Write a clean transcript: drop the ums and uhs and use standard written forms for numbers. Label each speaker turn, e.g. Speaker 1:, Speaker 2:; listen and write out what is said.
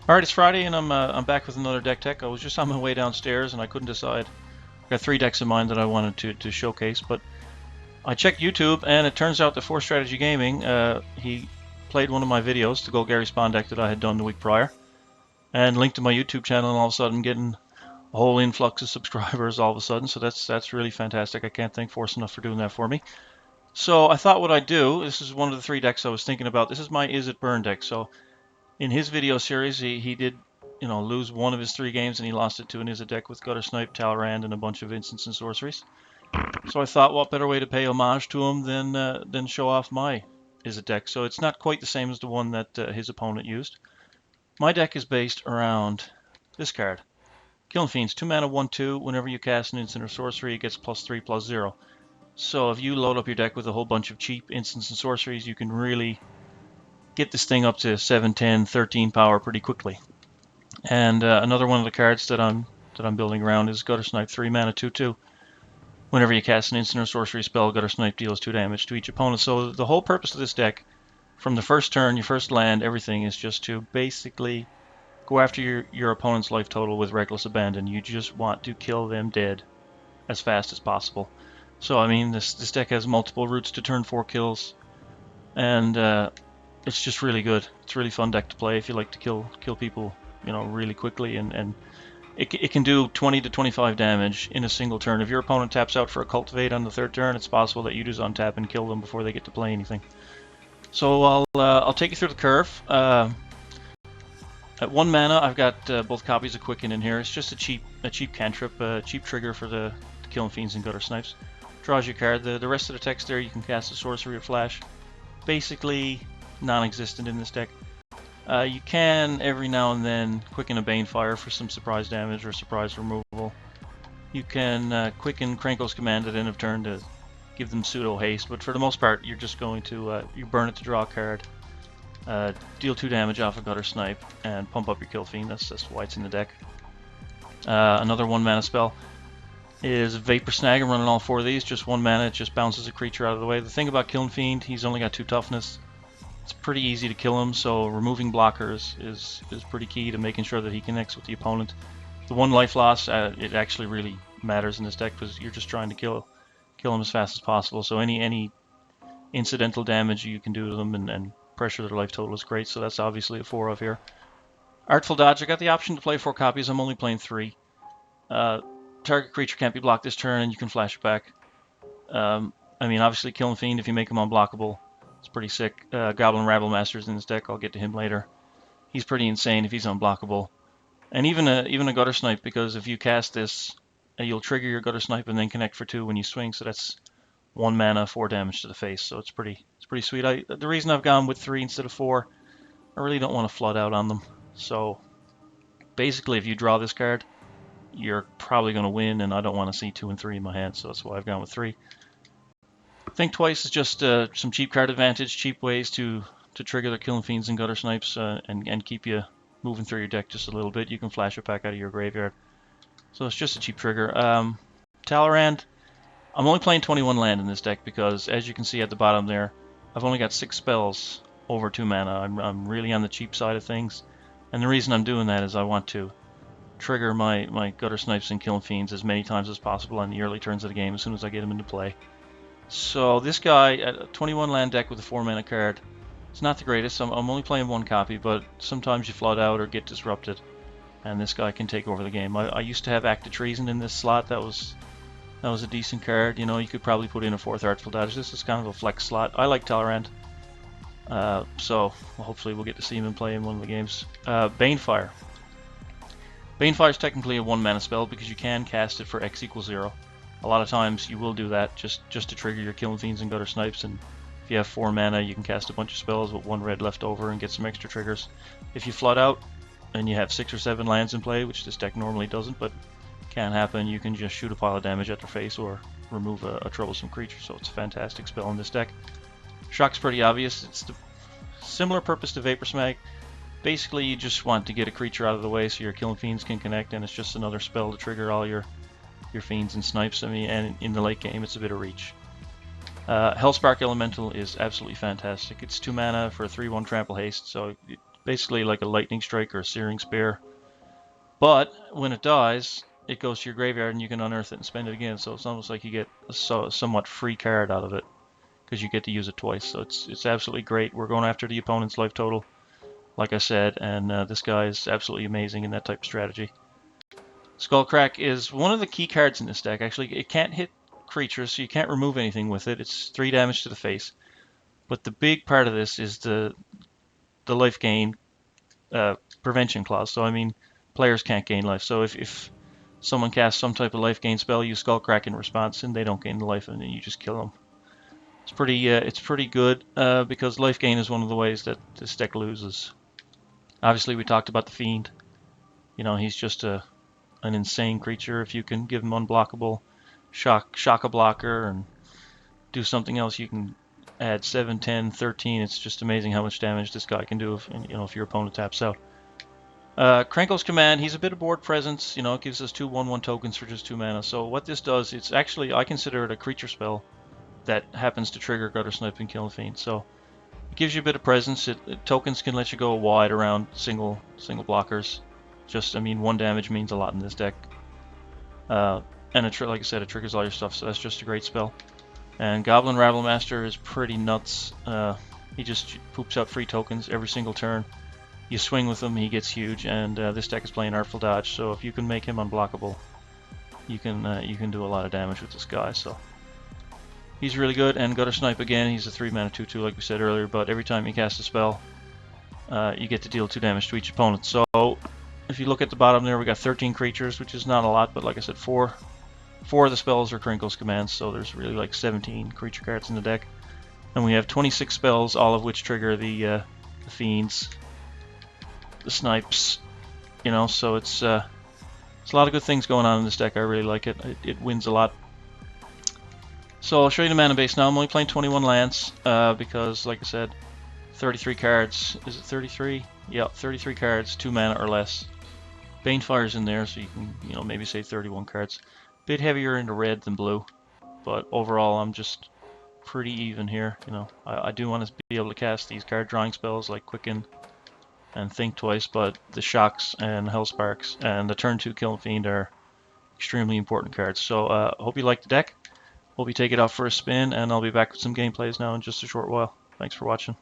Speaker 1: Alright, it's Friday and I'm back with another deck tech. I was just on my way downstairs and I couldn't decide. I've got 3 decks in mind that I wanted to showcase, but I checked YouTube and it turns out that 4 Strategy Gaming, he played one of my videos, the Go Gary Spawn deck that I had done the week prior, and linked to my YouTube channel, and all of a sudden getting a whole influx of subscribers all of a sudden, so that's really fantastic. I can't thank Force enough for doing that for me. So I thought what I'd do, this is one of the 3 decks I was thinking about. This is my Izzet burn deck. So in his video series, he did, lose one of his 3 games, and he lost it to an Izzet deck with Gutter Snipe, Talrand, and a bunch of instants and sorceries. So I thought, what better way to pay homage to him than show off my Izzet deck. So it's not quite the same as the one that his opponent used. My deck is based around this card. Kiln Fiends, 2 mana, 1/2. Whenever you cast an instant or sorcery, it gets +3/+0. So if you load up your deck with a whole bunch of cheap instants and sorceries, you can really get this thing up to 7, 10, 13 power pretty quickly. And another one of the cards that I'm building around is Gutter Snipe, 3 mana, 2/2. Whenever you cast an instant or sorcery spell, Gutter Snipe deals 2 damage to each opponent. So the whole purpose of this deck, from the first turn, your first land, everything, is just to basically go after your opponent's life total with reckless abandon. You just want to kill them dead as fast as possible. So I mean, this deck has multiple routes to turn 4 kills, and it's just really good. It's a really fun deck to play if you like to kill people, really quickly, and it can do 20 to 25 damage in a single turn. If your opponent taps out for a Cultivate on the 3rd turn, it's possible that you just untap and kill them before they get to play anything. So I'll take you through the curve. At 1 mana, I've got both copies of Quicken in here. It's just a cheap cantrip, a cheap trigger for the Kiln Fiends and Gutter Snipes. Draws your card. The rest of the text there, you can cast a sorcery or flash. Basically non-existent in this deck. You can every now and then quicken a Banefire for some surprise damage or surprise removal. You can quicken Krenko's Command at end of turn to give them pseudo haste, but for the most part, you're just going to you burn it to draw a card, deal 2 damage off a Gutter Snipe, and pump up your Kiln Fiend. That's why it's in the deck. Another 1 mana spell is Vapor Snag. I'm running all 4 of these, just 1 mana. It just bounces a creature out of the way. The thing about Kiln Fiend, he's only got 2 toughness. It's pretty easy to kill him, so removing blockers is pretty key to making sure that he connects with the opponent. The 1 life loss, it actually really matters in this deck because you're just trying to kill him as fast as possible. So any incidental damage you can do to them and pressure their life total is great. So that's obviously a 4 of here. Artful Dodge, I got the option to play 4 copies. I'm only playing 3. Target creature can't be blocked this turn, and you can flash it back. I mean, obviously Kiln Fiend, if you make him unblockable, it's pretty sick. Goblin Rabble Master's in this deck. I'll get to him later. He's pretty insane if he's unblockable. And even a Gutter Snipe, because if you cast this, you'll trigger your Gutter Snipe and then connect for 2 when you swing. So that's 1 mana, 4 damage to the face. So it's pretty sweet. The reason I've gone with 3 instead of 4, I really don't want to flood out on them. So basically, if you draw this card, you're probably going to win, and I don't want to see 2 and 3 in my hand. So that's why I've gone with 3. Think Twice is just some cheap card advantage, cheap ways to trigger the Kiln Fiends and Gutter Snipes and keep you moving through your deck just a little bit. You can flash it back out of your graveyard. So it's just a cheap trigger. Talrand, I'm only playing 21 land in this deck because, as you can see at the bottom there, I've only got 6 spells over 2 mana. I'm really on the cheap side of things. And the reason I'm doing that is I want to trigger my Gutter Snipes and Kiln Fiends as many times as possible on the early turns of the game as soon as I get them into play. So this guy, at a 21 land deck with a 4 mana card, it's not the greatest. I'm only playing 1 copy, but sometimes you flood out or get disrupted, and this guy can take over the game. I used to have Act of Treason in this slot. That was a decent card. You could probably put in a 4th Artful Dodge. This is kind of a flex slot. I like Talrand, so hopefully we'll get to see him in play in one of the games. Banefire. Banefire is technically a 1 mana spell because you can cast it for X = 0. A lot of times you will do that just to trigger your Kiln Fiends and Gutter Snipes, and if you have 4 mana, you can cast a bunch of spells with 1 red left over and get some extra triggers. If you flood out and you have 6 or 7 lands in play, which this deck normally doesn't, but can happen, you can just shoot a pile of damage at their face or remove a troublesome creature. So it's a fantastic spell in this deck. Shock's pretty obvious. It's the similar purpose to Vapor Snag. Basically, you just want to get a creature out of the way so your Kiln Fiends can connect, and it's just another spell to trigger all your Fiends and Snipes. I mean, and in the late game, it's a bit of reach. Hellspark Elemental is absolutely fantastic. It's 2 mana for a 3/1 trample haste, so basically like a lightning strike or a searing spear. But when it dies, it goes to your graveyard and you can unearth it and spend it again. So it's almost like you get a somewhat free card out of it because you get to use it twice. So it's absolutely great. We're going after the opponent's life total, like I said, and this guy is absolutely amazing in that type of strategy. Skullcrack is one of the key cards in this deck. Actually, it can't hit creatures, so you can't remove anything with it. It's 3 damage to the face. But the big part of this is the life gain prevention clause. So I mean, players can't gain life. So if someone casts some type of life gain spell, you Skullcrack in response, and they don't gain the life, and then you just kill them. It's pretty good because life gain is one of the ways that this deck loses. Obviously, we talked about the Fiend. You know, he's just an insane creature. If you can give him unblockable, shock a blocker, and do something else, you can add 7, 10, 13. It's just amazing how much damage this guy can do if your opponent taps out. Krenkel's Command, he's a bit of board presence. You know, it gives us 2 1/1 tokens for just 2 mana. So what this does, it's actually, I consider it a creature spell that happens to trigger Gutter Snipe and Kiln Fiend. So it gives you a bit of presence. Tokens can let you go wide around single blockers. Just, I mean, 1 damage means a lot in this deck. And like I said, it triggers all your stuff, so that's just a great spell. And Goblin Rabblemaster is pretty nuts. He just poops out free tokens every single turn. You swing with him, he gets huge, and this deck is playing Artful Dodge, so if you can make him unblockable, you can do a lot of damage with this guy. So he's really good. And Gutter Snipe again, he's a 3 mana 2/2 like we said earlier, but every time you cast a spell, you get to deal 2 damage to each opponent. So if you look at the bottom there, we got 13 creatures, which is not a lot, but like I said, four of the spells are Krenkel's commands, so there's really like 17 creature cards in the deck. And we have 26 spells, all of which trigger the Fiends, the Snipes, you know, so it's a lot of good things going on in this deck. I really like it. It wins a lot. So I'll show you the mana base now. I'm only playing 21 lands because, like I said, 33 cards. Is it 33? Yeah, 33 cards, 2 mana or less. Banefire's in there, so you can, maybe say 31 cards. Bit heavier into red than blue, but overall I'm just pretty even here. I do want to be able to cast these card drawing spells like Quicken and Think Twice, but the Shocks and Hellsparks and the turn 2 Kiln Fiend are extremely important cards. So hope you like the deck. Hope you take it out for a spin, and I'll be back with some gameplays now in just a short while. Thanks for watching.